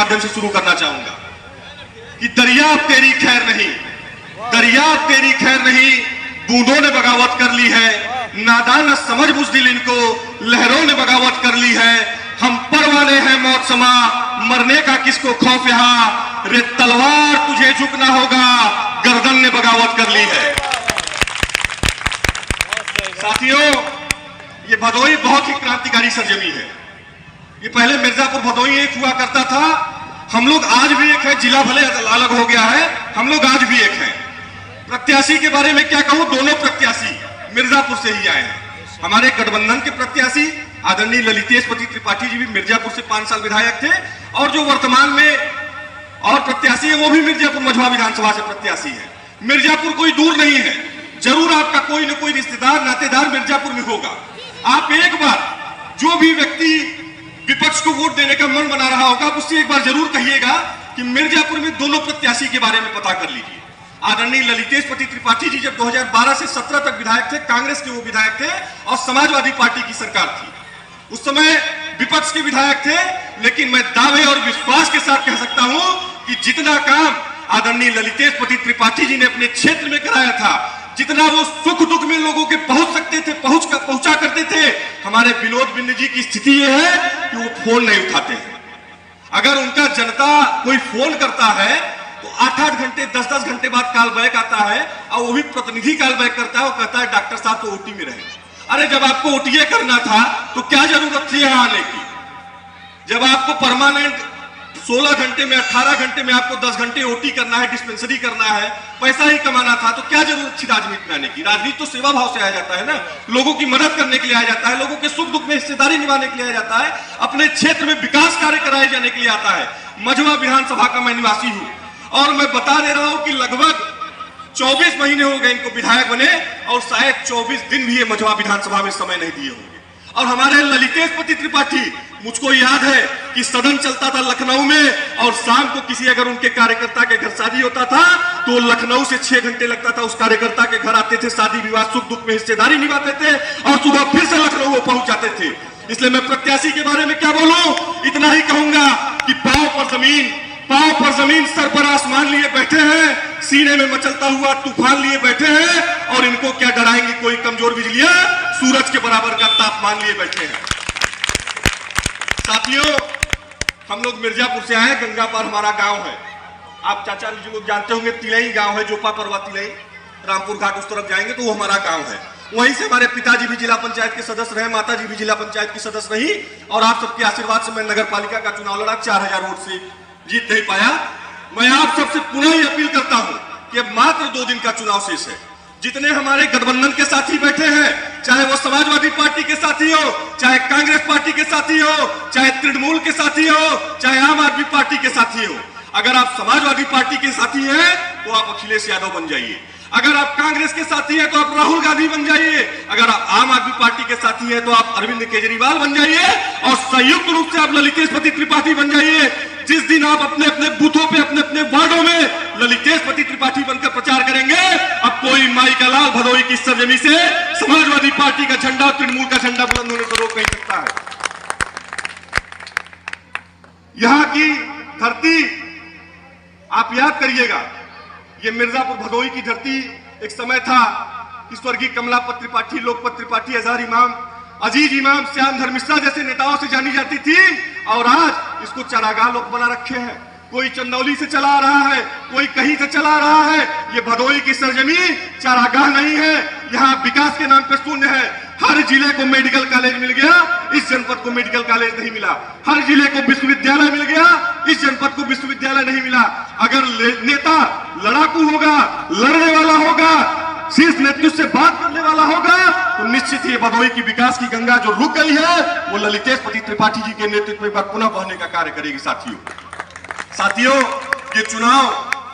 माध्यम से शुरू करना चाहूंगा कि दरिया तेरी खैर नहीं, दरिया तेरी खैर नहीं, बूंदों ने बगावत कर ली है, नादान समझ बुज़दिल इनको लहरों ने बगावत कर ली है। हम परवाने हैं मौत समा, मरने का किसको खौफ यहां, रे तलवार तुझे झुकना होगा, गर्दन ने बगावत कर ली है। साथियों, ये भदोई बहुत ही क्रांतिकारी सरजमी है। ये पहले मिर्जापुर भदोई एक हुआ करता था, हम लोग आज भी एक है, जिला भले अलग हो गया है, हम लोग आज भी एक हैं। प्रत्याशी के बारे में क्या कहूं, दोनों प्रत्याशी मिर्जापुर से ही आए हैं। हमारे गठबंधन के प्रत्याशी आदरणीय ललितेश पति त्रिपाठी जी भी मिर्जापुर से 5 साल विधायक थे, और जो वर्तमान में और प्रत्याशी है वो भी मिर्जापुर मझवा विधानसभा से प्रत्याशी है। मिर्जापुर कोई दूर नहीं है, जरूर आपका कोई न कोई रिश्तेदार नातेदार मिर्जापुर में होगा। आप एक बार जो भी व्यक्ति विपक्ष को वोट देने का मन बना रहा होगा, उससे एक बार जरूर कहिएगा कि मिर्जापुर में दोनों प्रत्याशी के बारे में पता कर लीजिए। आदरणीय ललितेश पति त्रिपाठी जी जब 2012 से 17 तक विधायक थे, कांग्रेस के वो विधायक थे और समाजवादी पार्टी की सरकार थी। उस समय विपक्ष के विधायक थे, लेकिन मैं दावे और विश्वास के साथ कह सकता हूं कि जितना काम आदरणीय ललितेश पति त्रिपाठी जी ने अपने क्षेत्र में कराया था, जितना वो सुख दुख में लोगों के पहुंच सकते थे, पहुंचा करते थे, हमारे विनोद बिंद जी की स्थिति यह है कि वो फोन नहीं उठाते हैं। अगर उनका जनता कोई फोन करता है तो 8-8 घंटे 10-10 घंटे बाद कॉल बैक आता है, और वो भी प्रतिनिधि कॉल बैक करता है, वो कहता है डॉक्टर साहब तो ओटी में रहे। अरे जब आपको ओटीए करना था तो क्या जरूरत थी यहां आने की? जब आपको परमानेंट 16 घंटे में 18 घंटे में आपको 10 घंटे ओटी करना है, डिस्पेंसरी करना है, पैसा ही कमाना था, तो क्या जरूरत थी राजनीति में आने की? राजनीति तो सेवा भाव से आया जाता है ना, लोगों की मदद करने के लिए आया जाता है, लोगों के सुख दुख में हिस्सेदारी निभाने के लिए आया जाता है, अपने क्षेत्र में विकास कार्य कराए जाने के लिए आता है। मझवा विधानसभा का मैं निवासी हूं और मैं बता दे रहा हूं कि लगभग 24 महीने हो गए इनको विधायक बने, और शायद 24 दिन भी ये मझवा विधानसभा में समय नहीं दिए होंगे। और हमारे ललितेश पति त्रिपाठी, मुझको याद है कि सदन चलता था लखनऊ में, और शाम को किसी अगर उनके कार्यकर्ता के घर शादी होता था तो लखनऊ से 6 घंटे लगता था, उस कार्यकर्ता के घर आते थे, शादी विवाह सुख दुख में हिस्सेदारी निभाते थे, और सुबह फिर से लखनऊ वो पहुंच जाते थे। इसलिए मैं प्रत्याशी के बारे में क्या बोलूं, इतना ही कहूंगा कि पांव पर जमीन सर पर आसमान लिए बैठे हैं, सीने में मचलता हुआ तूफान लिए बैठे हैं, और इनको क्या डराएंगी कोई कमजोर बिजलियां, सूरज के बराबर का तापमान लिए बैठे हैं। साथियों, हम लोग मिर्जापुर से आए, गंगा पार हमारा गांव है। आप चाचा जी लोग जानते होंगे, तिलई गांव है, जोपा परवा तिलई, रामपुर घाट उस तरफ जाएंगे तो वो हमारा गांव है। वहीं से हमारे पिताजी भी जिला पंचायत के सदस्य रहे, माता जी भी जिला पंचायत की सदस्य रही, और आप सबके आशीर्वाद से मैं नगर पालिका का चुनाव लड़ा, 4000 वोट से जीत नहीं पाया। मैं आप सबसे पुनः ही अपील करता हूं कि अब मात्र 2 दिन का चुनाव शेष है। जितने हमारे गठबंधन के साथी बैठे हैं, चाहे वो समाजवादी पार्टी के साथी हो, चाहे कांग्रेस पार्टी के साथी हो, चाहे तृणमूल के साथी हो, चाहे आम आदमी पार्टी के साथी हो, अगर आप समाजवादी पार्टी के साथी हैं तो आप अखिलेश यादव बन जाइए। अगर आप कांग्रेस के साथी हैं तो आप राहुल गांधी बन जाइए। अगर आप आम आदमी पार्टी के साथी हैं तो आप अरविंद केजरीवाल बन जाइए, और संयुक्त रूप से आप ललितेश पति त्रिपाठी बन जाइए। जिस दिन आप अपने अपने बूथों पे, अपने अपने वार्डों में ललितेश पति त्रिपाठी बनकर प्रचार करेंगे, अब कोई माई का लाल भदोई की सरजमी से समाजवादी पार्टी का झंडा, तृणमूल का झंडा बुलंद होने को रोक नहीं सकता है। यहां की धरती आप याद करिएगा, ये मिर्जापुर भदोई की धरती एक समय था कि स्वर्गीय कमलापत त्रिपाठी, लोकपत त्रिपाठी, अजहर इमाम, अजीज इमाम, श्याम धर्म मिश्रा जैसे नेताओं से जानी जाती थी, और आज इसको चारागाह लोग बना रखे हैं। कोई चंदौली से चला रहा है, कोई कहीं से चला रहा है। ये भदोई की सरजमी चारागाह नहीं है, यहाँ विकास के नाम पर शून्य है। हर जिले को मेडिकल कॉलेज मिल गया, इस जनपद को मेडिकल कॉलेज नहीं मिला। हर जिले को विश्वविद्यालय मिल गया, इस जनपद को विश्वविद्यालय नहीं मिला। अगर नेता लड़ाकू होगा, लड़ने वाला होगा, शीर्ष नेतृत्व से बात करने वाला होगा, तो निश्चित ही भदोई की विकास की गंगा जो रुक गई है, वो ललितेश पति त्रिपाठी जी के नेतृत्व में पुनः बहने का कार्य करेगी। साथियों, ये चुनाव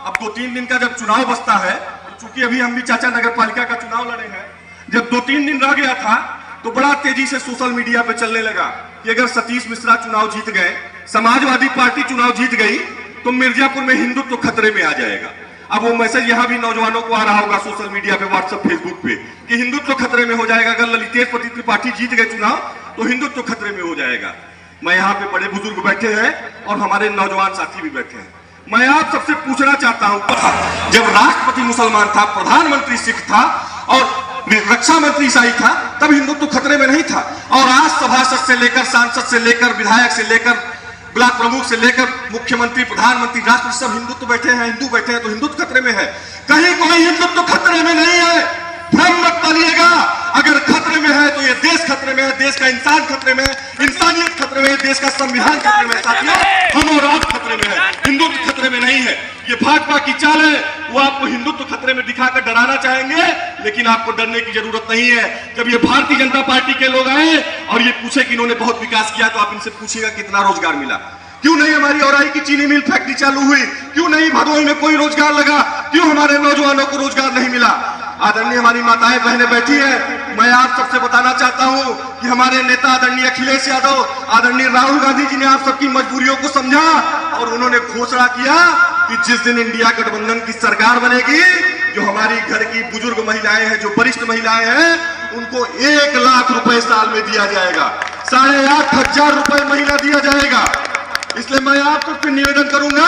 अब 2-3 दिन का जब चुनाव बचता है, चूंकि अभी हम भी चाचा नगर पालिका का चुनाव लड़े हैं, जब 2-3 दिन रह गया था तो बड़ा तेजी से सोशल मीडिया पे चलने लगा कि अगर सतीश मिश्रा चुनाव जीत गए, समाजवादी पार्टी चुनाव जीत गई, तो मिर्जापुर में हिंदुत्व खतरे में आ जाएगा। अब वो मैसेज यहां भी नौजवानों को आ रहा होगा सोशल मीडिया पे, व्हाट्सएप, फेसबुक पे, कि हिंदुत्व खतरे में हो जाएगा। अगर ललितेश पति त्रिपाठी जीत गए चुनाव तो हिंदुत्व खतरे में हो जाएगा। मैं यहाँ पे बड़े बुजुर्ग बैठे हैं और हमारे नौजवान साथी भी बैठे हैं। मैं आप सबसे पूछना चाहता हूँ, जब राष्ट्रपति मुसलमान था, प्रधानमंत्री सिख था और रक्षा मंत्री ईसाई था, तब हिंदुत्व खतरे में नहीं था। और आज सभासद से लेकर, सांसद से लेकर, विधायक से लेकर, ब्लॉक प्रमुख से लेकर मुख्यमंत्री, प्रधानमंत्री, राष्ट्रपति सब हिंदुत्व बैठे हैं, हिंदू बैठे हैं, तो हिंदुत्व खतरे में है। कहीं कोई हिंदुत्व खतरे में नहीं है, भ्रम मत पालिएगा। अगर खतरे में है तो ये देश खतरे में है, देश का इंसान खतरे में है, इंसानियत खतरे में है, देश का संविधान खतरे में है। साथियों, हम और आप खतरे में है, हिंदुत्व खतरे में नहीं है। ये भाजपा की चाल है, वो आपको हिंदुत्व खतरे में दिखाकर डराना चाहेंगे, लेकिन आपको डरने की जरूरत नहीं है। जब ये भारतीय जनता पार्टी के लोग आए और ये पूछे कि इन्होंने बहुत विकास किया, तो आप इनसे पूछिएगा कितना रोजगार मिला, क्यों नहीं हमारी औराई की चीनी मिल फैक्ट्री चालू हुई, क्यों नहीं भदोही में कोई रोजगार लगा, क्यों हमारे नौजवानों को रोजगार नहीं मिला। आदरणीय हमारी माताएं बहनें बैठी हैं, मैं आप सबसे बताना चाहता हूं कि हमारे नेता आदरणीय अखिलेश यादव, आदरणीय राहुल गांधी जी ने आप सबकी मजबूरियों को समझा और उन्होंने घोषणा किया कि जिस दिन इंडिया गठबंधन की सरकार बनेगी, जो हमारी घर की बुजुर्ग महिलाएं हैं, जो वरिष्ठ महिलाएं हैं, उनको 1 लाख रुपए साल में दिया जाएगा, 8,500 रुपए महीना दिया जाएगा। इसलिए मैं आप सबसे निवेदन करूंगा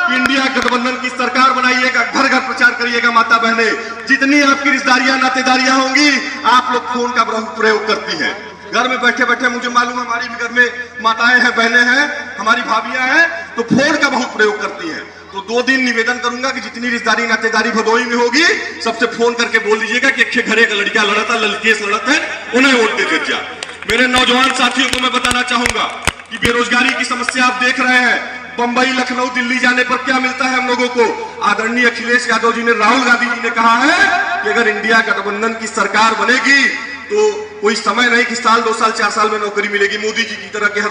कि इंडिया गठबंधन की सरकार बनाइएगा, घर घर प्रचार करिएगा। माता बहने, जितनी आपकी रिश्तेदारियां नातेदारियां होंगी, आप लोग फोन का प्रयोग करती हैं। घर में बैठे बैठे मुझे मालूम है, हमारी भी घर में माताएं हैं, बहनें हैं, हमारी भाभियां हैं, तो फोन का बहुत प्रयोग करती हैं। तो 2 दिन निवेदन करूंगा कि जितनी रिश्तेदारी नातेदारी भदोही में होगी, सबसे फोन करके बोल दीजिएगा कि एक घर एक लड़कियां लड़ता, ललकेश लड़त है, उन्हें वोट दे दीजिए। मेरे नौजवान साथियों को मैं बताना चाहूंगा कि बेरोजगारी की समस्या आप देख रहे हैं, बंबई, लखनऊ, दिल्ली जाने पर क्या मिलता है हम लोगों को। आदरणीय अखिलेश यादव जी ने, राहुल गांधी जी ने कहा है कि अगर इंडिया गठबंधन की सरकार बनेगी तो कोई समय नहीं कि साल 2 साल 4 साल में नौकरी मिलेगी। मोदी जी की तरह के हर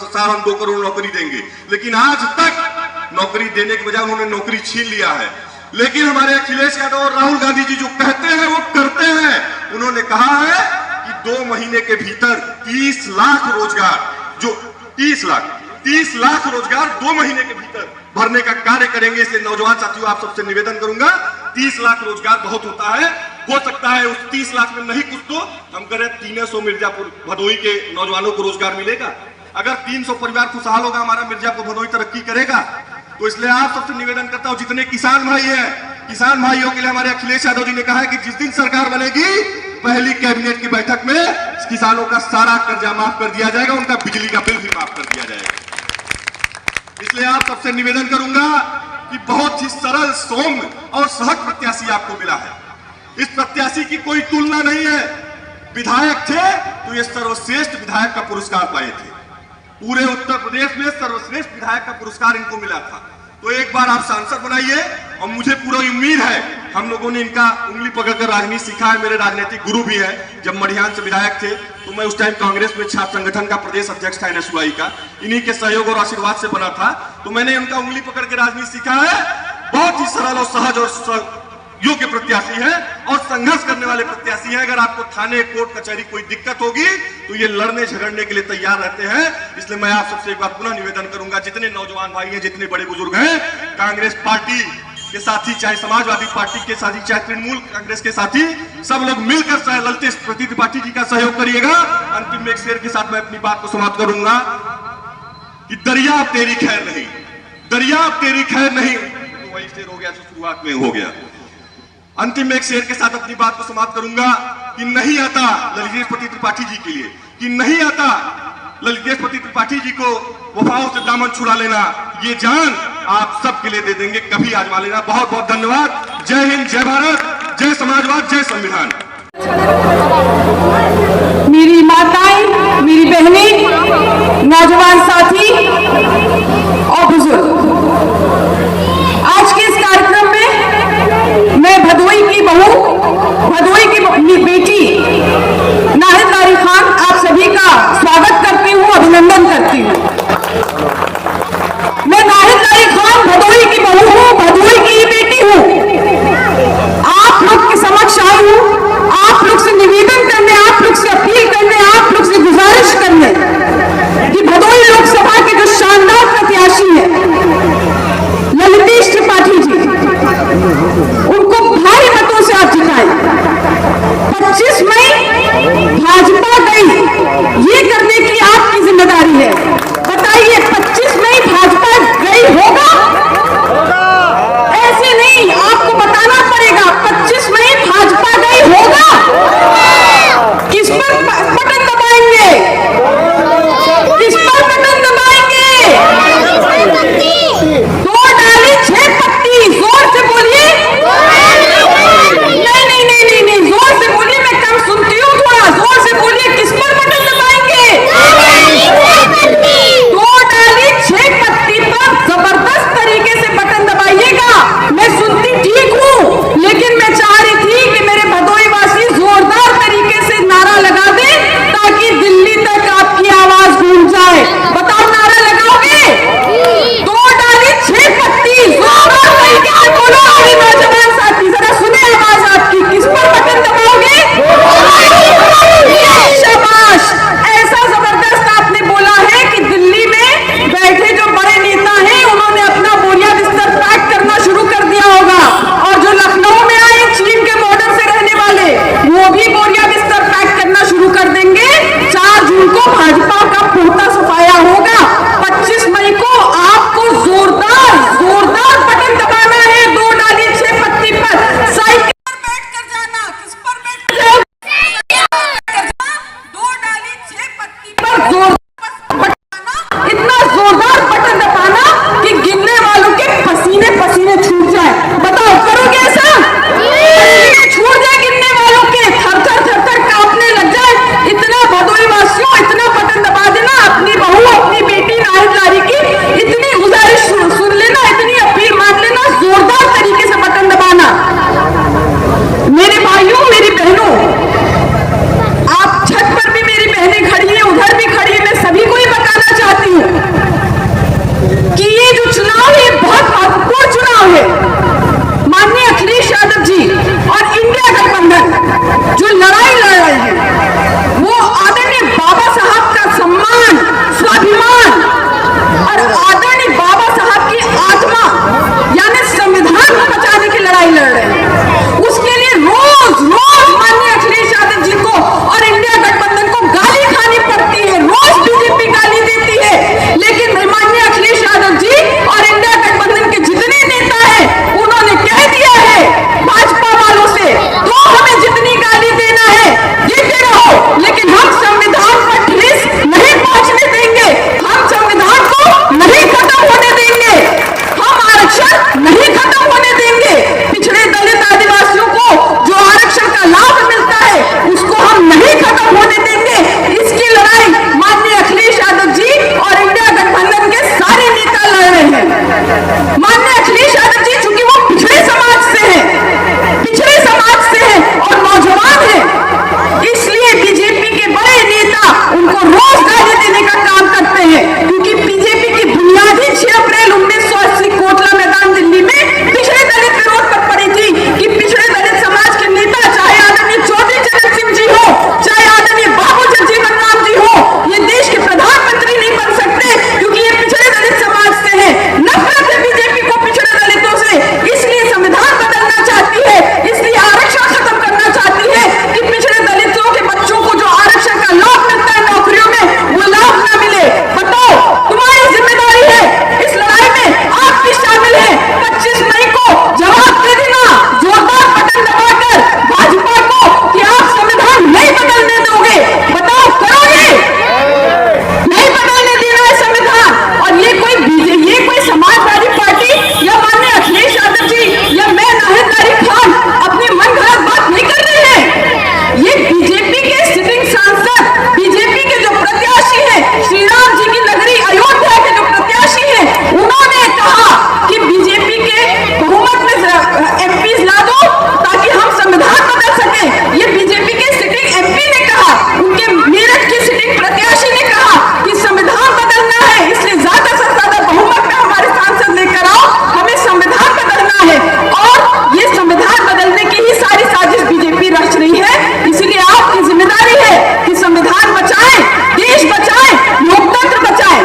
साल हम 2 करोड़ नौकरी देंगे, लेकिन आज तक नौकरी देने के बजाय उन्होंने नौकरी छीन लिया है। लेकिन हमारे अखिलेश यादव और राहुल गांधी जी जो कहते हैं वो करते हैं। उन्होंने कहा है कि 2 महीने के भीतर 30 लाख रोजगार, जो 30 लाख रोजगार 2 महीने के भीतर भरने का कार्य करेंगे। इसलिए नौजवान साथियों, आप सबसे निवेदन करूंगा, 30 लाख रोजगार बहुत होता है, हो सकता है उस 30 लाख में नहीं कुछ तो हम करें 300 मिर्जापुर भदोही के नौजवानों को रोजगार मिलेगा। अगर 300 परिवार खुशहाल होगा, हमारा मिर्जापुर भदोही तरक्की करेगा। तो इसलिए आप सबसे निवेदन करता हूं, जितने किसान भाई हैं, किसान भाइयों के लिए हमारे अखिलेश यादव जी ने कहा है कि जिस दिन सरकार बनेगी, पहली कैबिनेट की बैठक में किसानों का सारा कर्जा माफ कर दिया जाएगा, उनका बिजली का बिल भी माफ कर दिया जाएगा। इसलिए आप सबसे निवेदन करूंगा कि बहुत ही सरल, सौम्य और सहज प्रत्याशी आपको मिला है। इस प्रत्याशी की कोई तुलना नहीं है। विधायक थे तो ये सर्वश्रेष्ठ विधायक का पुरस्कार पाए थे, पूरे उत्तर प्रदेश में सर्वश्रेष्ठ विधायक का पुरस्कार इनको मिला था। तो एक बार आप सांसद बनाइए, और मुझे पूरा उम्मीद है, हम लोगों ने इनका उंगली पकड़कर राजनीति सीखा है, मेरे राजनीतिक गुरु भी है। जब मढ़ियान से विधायक थे तो मैं उस टाइम कांग्रेस में छात्र संगठन का प्रदेश अध्यक्ष था, NSUI का, इन्हीं के सहयोग और आशीर्वाद से बना था। तो मैंने उनका उंगली पकड़ के राजनीति सीखा है। बहुत ही सरल और सहज और योग्य प्रत्याशी है और संघर्ष करने वाले प्रत्याशी हैं। अगर आपको थाने, कोर्ट, कचहरी कोई दिक्कत होगी तो ये लड़ने झगड़ने के लिए तैयार रहते हैं। इसलिए मैं आप सबसे एक बार पुनः निवेदन करूंगा, जितने नौजवान भाई हैं, जितने बड़े बुजुर्ग हैं, कांग्रेस पार्टी के साथी, चाहे समाजवादी पार्टी के साथी, चाहे तृणमूल कांग्रेस के साथी, सब लोग मिलकर ललतेश त्रिपाठी जी का सहयोग करिएगा। अंतिम में एक शेर के साथ मैं अपनी बात को समाप्त करूंगा कि दरिया तेरी खैर नहीं, दरिया तेरी खैर नहीं, तो वही शेर हो गया जो शुरुआत में हो गया। अंतिम में एक शेर के साथ अपनी बात को समाप्त करूंगा कि नहीं आता ललितेश त्रिपाठी जी के लिए, कि नहीं आता ललितेश त्रिपाठी जी को वफाओं से दामन छुड़ा लेना, ये जान आप सबके लिए दे देंगे, कभी आजमा लेना। बहुत बहुत धन्यवाद। जय हिंद, जय भारत, जय समाजवाद, जय संविधान। मेरी माताएं, मेरी बहनें, नौजवान साथी और बुजुर्ग, आज के इस कार्यक्रम में मैं भदोही की बहू, भदोही की बेटी नाहिद तारी खान, आप सभी का स्वागत करती हूँ, अभिनंदन करती हूँ। मैं नाहिद तारी खान भदोही की बहू हूँ, भदोही की बेटी हूँ। आप लोग के समक्ष आई हूँ, आप लोग से निवेदन करने, आप लोग से अपील करने, आप लोग से गुजारिश करने कि भदोही लोकसभा के जो शानदार प्रत्याशी हैं ललितेश त्रिपाठी जी, उनको भारी मतों से आप जिताएं। 25 मई भाजपा गई, ये करने की आपकी जिम्मेदारी है। ये बीजेपी के सिटिंग सांसद, बीजेपी के जो प्रत्याशी हैं, श्री राम जी की नगरी अयोध्या के जो प्रत्याशी हैं, उन्होंने कहा कि बीजेपी के बहुमत में एमपी ला दो ताकि हम संविधान बदल सके। ये बीजेपी के सिटिंग एमपी ने कहा, उनके मेरठ के सिटिंग प्रत्याशी ने कहा कि संविधान बदलना है, इसलिए ज्यादा से ज्यादा बहुमत में हमारे सांसद लेकर आओ, हमें संविधान बदलना है। और ये संविधान बदलने की ही सारी साजिश बीजेपी रच रही है। इसीलिए आपकी जिम्मेदारी है कि संविधान बचाएं, देश बचाएं, लोकतंत्र बचाएं।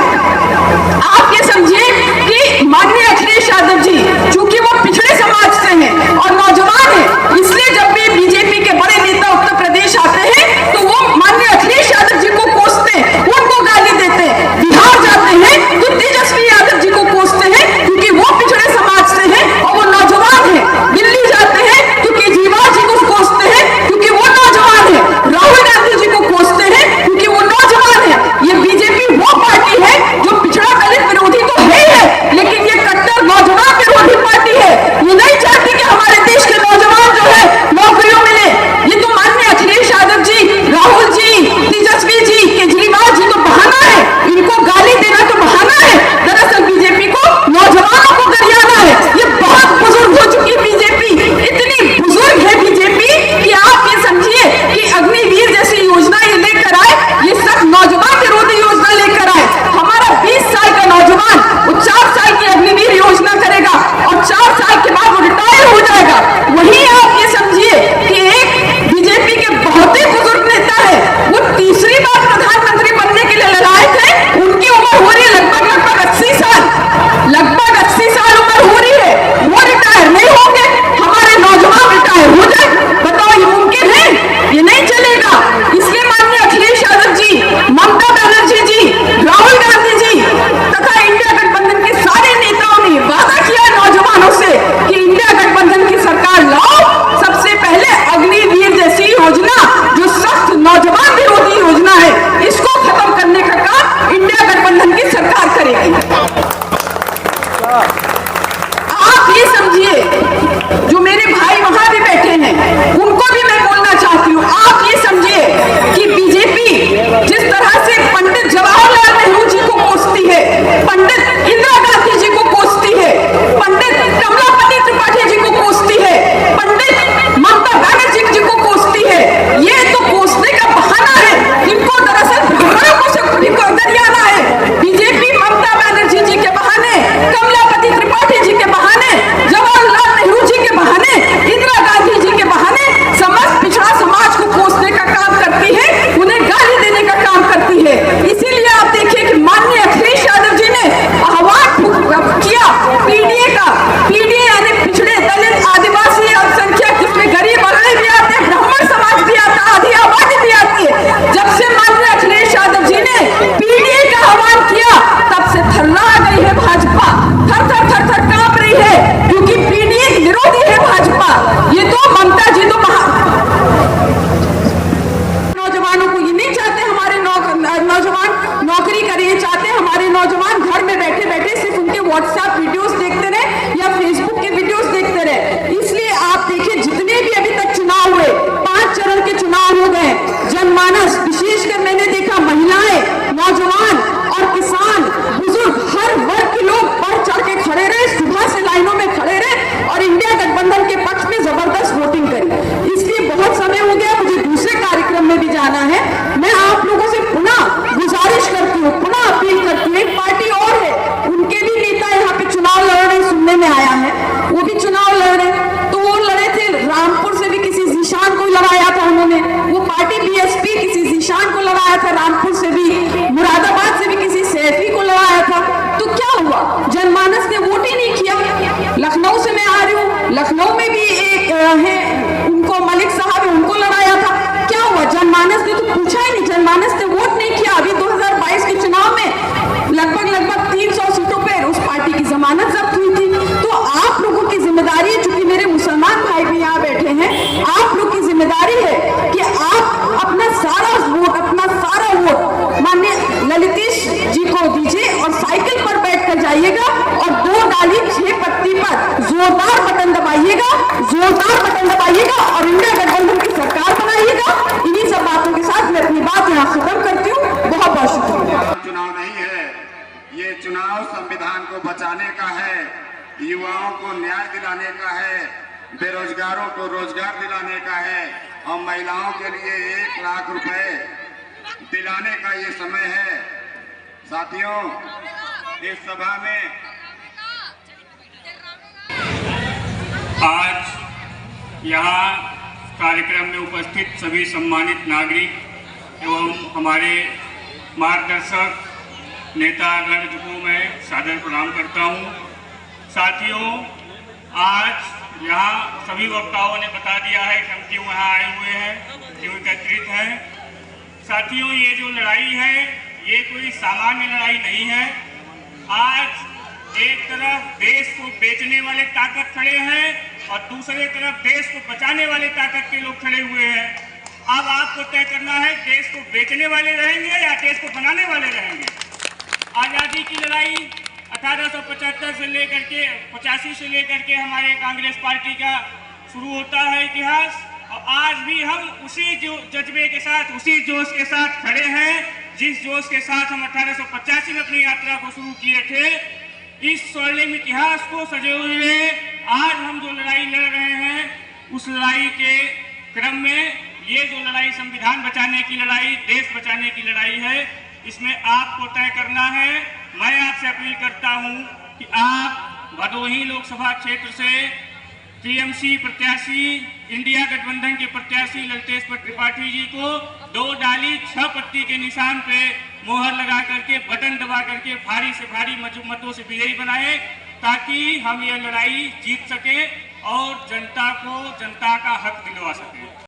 आप ये समझिए कि माननीय अखिलेश यादव जी, चूंकि वो पिछड़े समाज से हैं और नौजवान हैं, इसलिए जब भी बीजेपी के बड़े नेता उत्तर प्रदेश आते हैं तो वो माननीय अखिलेश यादव जी को कोसते हैं, उनको गाली देते हैं। बिहार जाते हैं तो तेजस्वी यादव जी को कोसते हैं क्योंकि वो पिछड़े समाज से हैं और वो नौजवान हैं। दिल्ली जाते हैं तो केजरीवाल जी को कोसते हैं क्योंकि वो नौजवान है। राहुल गांधी जी को कोसते हैं क्योंकि वो नौजवान है। ये बीजेपी वो पार्टी है जो पिछड़ा दलित विरोधी तो है, लेकिन ये कट्टर नौजवान विरोधी पार्टी है। ये नहीं चाहती कि हमारे देश के नौजवान जो है नौकरियों मिले। ये तो माननीय अखिलेश यादव जी, राहुल जी, तेजस्वी जी, केजरीवाल जी तो बहाना है, इनको गाली देना तो बहाना है। दरअसल बीजेपी को नौजवानों को गरियाना है। ये बहुत बुजुर्ग हो चुकी बीजेपी, इतनी बुजुर्ग है बीजेपी कि आप ये समझिए कि अग्निवीर जैसी योजना ये लेकर आए, ये सब नौजवान विरोधी योजना लेकर आए। हमारा 20 साल का नौजवान वो 4 साल की अग्निवीर योजना करेगा और 4 साल के बाद वो रिटायर हो जाएगा। वहीं आप ये समझिए कि एक बीजेपी के बहुत ही बुजुर्ग नेता है, वो तीसरी बार प्रधानमंत्री बनने के लिए लड़ाए थे। उनकी उम्र हो रही है लगभग 80 साल, लगभग 80 साल उम्र हो रही है। वो रिटायर नहीं होंगे, हमारे नौजवान रिटायर हो जाए। बताओ ये मुमकिन है? ये नहीं चलेगा। इसलिए माननीय अखिलेश यादव जी, ममता बनर्जी जी, राहुल गांधी जी तथा इंडिया गठबंधन के सारे नेताओं ने वादा किया नौजवानों से कि इंडिया गठबंधन की सरकार लाओ, सबसे पहले अग्निवीर जैसी योजना जो सख्त नौजवान विरोधी योजना है, इसको खत्म करने का काम इंडिया गठबंधन की सरकार करेगी। आप ये समझिए, जो मेरे भाई वहां भी बैठे हैं उनको भी मैं बोलना चाहती हूँ, आप ये समझिए कि बीजेपी जिस तरह से पंडित जवाहरलाल नेहरू जी को कोसती है, पंडित इंदिरा गांधी जी को कोसती है, पंडित कमलापति त्रिपाठी जी को कोसती है, पंडित ममता बनर्जी जी को कोसती है, ये तो कोसने का बहाना है। इनको दरअसल भ्रमणों से गरियाना है। बीजेपी ममता बनर्जी जी के बहाने, कमलापति त्रिपाठी जी के बहाने, जवाहरलाल नेहरू जी के बहाने, इंदिरा गांधी जी के बहाने समस्त पिछड़ा समाज को कोसने का काम करती है, उन्हें गाली देने का काम करती है। इसीलिए आप देखिए कि माननीय अखिलेश यादव जी ने आह्वान किया पीडीए का। पीडीए यानी पिछड़े दलित आदिवासी अल्पसंख्यक, जिसमें गरीब वाले भी आते हैं, ब्राह्मण समाज भी आता है, आधी आबादी भी आती है। जब से माननीय अखिलेश यादव जी ने पीडीए का आह्वान किया, तब से थर्रा गई है भाजपा, थर थर थर थर कांप रही है, क्योंकि पीडीए विरोधी है भाजपा। ये तो ममता जी तो नौजवानों को ये नहीं चाहते हमारे नौजवान नौकरी करें, चाहते हमारे नौजवान घर में बैठे बैठे सिर्फ उनके व्हाट्सएप वीडियोस देखते रहे या फेसबुक के वीडियोस देखते रहे। इसलिए आप देखिए, जितने भी अभी तक चुनाव हुए, 5 चरण के चुनाव हो गए, जनमानस विशेषकर मैंने देखा महिलाएं, नौजवान और किसान, बुजुर्ग, हर वर्ग के लोग बढ़ चढ़ के खड़े रहे, सुबह से लाइनों में खड़े रहे और इंडिया गठबंधन के पक्ष में जबरदस्त वोटिंग करी। इसलिए बहुत समय हो गया, मुझे दूसरे कार्यक्रम में भी जाना है। मैं आप लोगों से पुनः गुजारिश करती हूँ, पुनः अपील करती हूँ, एक पार्टी और है, उनके भी नेता यहाँ पे चुनाव लड़ रहे, सुनने में आया है, वो भी चुनाव लड़ रहे। तो वो लड़े थे, रामपुर से भी किसी जीशान को लगाया था उन्होंने, वो पार्टी बीएसपी किसी जीशान को लगाया था, रामपुर से भी, मुरादाबाद से भी किसी सैफी को लगाया था। तो क्या हुआ? जनमानस ने वोट ही नहीं किया। लखनऊ से मैं आ रही हूँ, लखनऊ में भी एक है, उनको मलिक साहब है, उनको लड़ाया था। क्या हुआ? जनमानस ने तो पूछा ही नहीं, जनमानस ने वोट नहीं किया। अभी 2022 के चुनाव में लगभग 300 सीटों पर उस पार्टी की जमानत जब्त हुई थी। तो आप लोगों की जिम्मेदारी है, चूंकि मेरे मुसलमान भाई भी यहाँ बैठे हैं, आप लोग की जिम्मेदारी है कि आप अपना सारा वोट माननीय ललितेश जी को दीजिए और साइकिल पर बैठ कर जाइएगा और 2 डाली 6 पत्ती पर जोरदार बटन दबाइएगा और इंडिया गठबंधन की सरकार बनाइएगा। युवाओं को न्याय दिलाने का है, बेरोजगारों को रोजगार दिलाने का है और महिलाओं के लिए 1 लाख रुपए दिलाने का ये समय है। साथियों, इस सभा में आज यहाँ कार्यक्रम में उपस्थित सभी सम्मानित नागरिक एवं हमारे मार्गदर्शक नेतागण को मैं सादर प्रणाम करता हूँ। साथियों, आज यहाँ सभी वक्ताओं ने बता दिया है कि हम क्यों यहाँ आए हुए हैं, क्यों एकत्रित हैं। साथियों, ये जो लड़ाई है ये कोई सामान्य लड़ाई नहीं है। आज एक तरफ देश को बेचने वाले ताकत खड़े हैं और दूसरे तरफ देश को बचाने वाले ताकत के लोग खड़े हुए हैं। अब आपको तय करना है देश को बेचने वाले रहेंगे या देश को बनाने वाले रहेंगे। आज़ादी की लड़ाई 1875 से लेकर के 85 से लेकर के हमारे कांग्रेस पार्टी का शुरू होता है इतिहास, और आज भी हम उसी जज्बे के साथ, उसी जोश के साथ खड़े हैं जिस जोश के साथ हम 1885 में अपनी यात्रा को शुरू किए थे। इस स्वर्णिम इतिहास को सजे हुए आज हम जो लड़ाई लड़ रहे हैं, उस लड़ाई के क्रम में ये जो लड़ाई संविधान बचाने की लड़ाई, देश बचाने की लड़ाई है, इसमें आपको तय करना है। मैं आपसे अपील करता हूं कि आप भदोही लोकसभा क्षेत्र से टीएमसी प्रत्याशी, इंडिया गठबंधन के प्रत्याशी ललितेश्वर त्रिपाठी जी को 2 डाली 6 पत्ती के निशान पे मोहर लगा करके, बटन दबा करके भारी से भारी मतों से विजयी बनाए, ताकि हम ये लड़ाई जीत सके और जनता को जनता का हक दिलवा सके।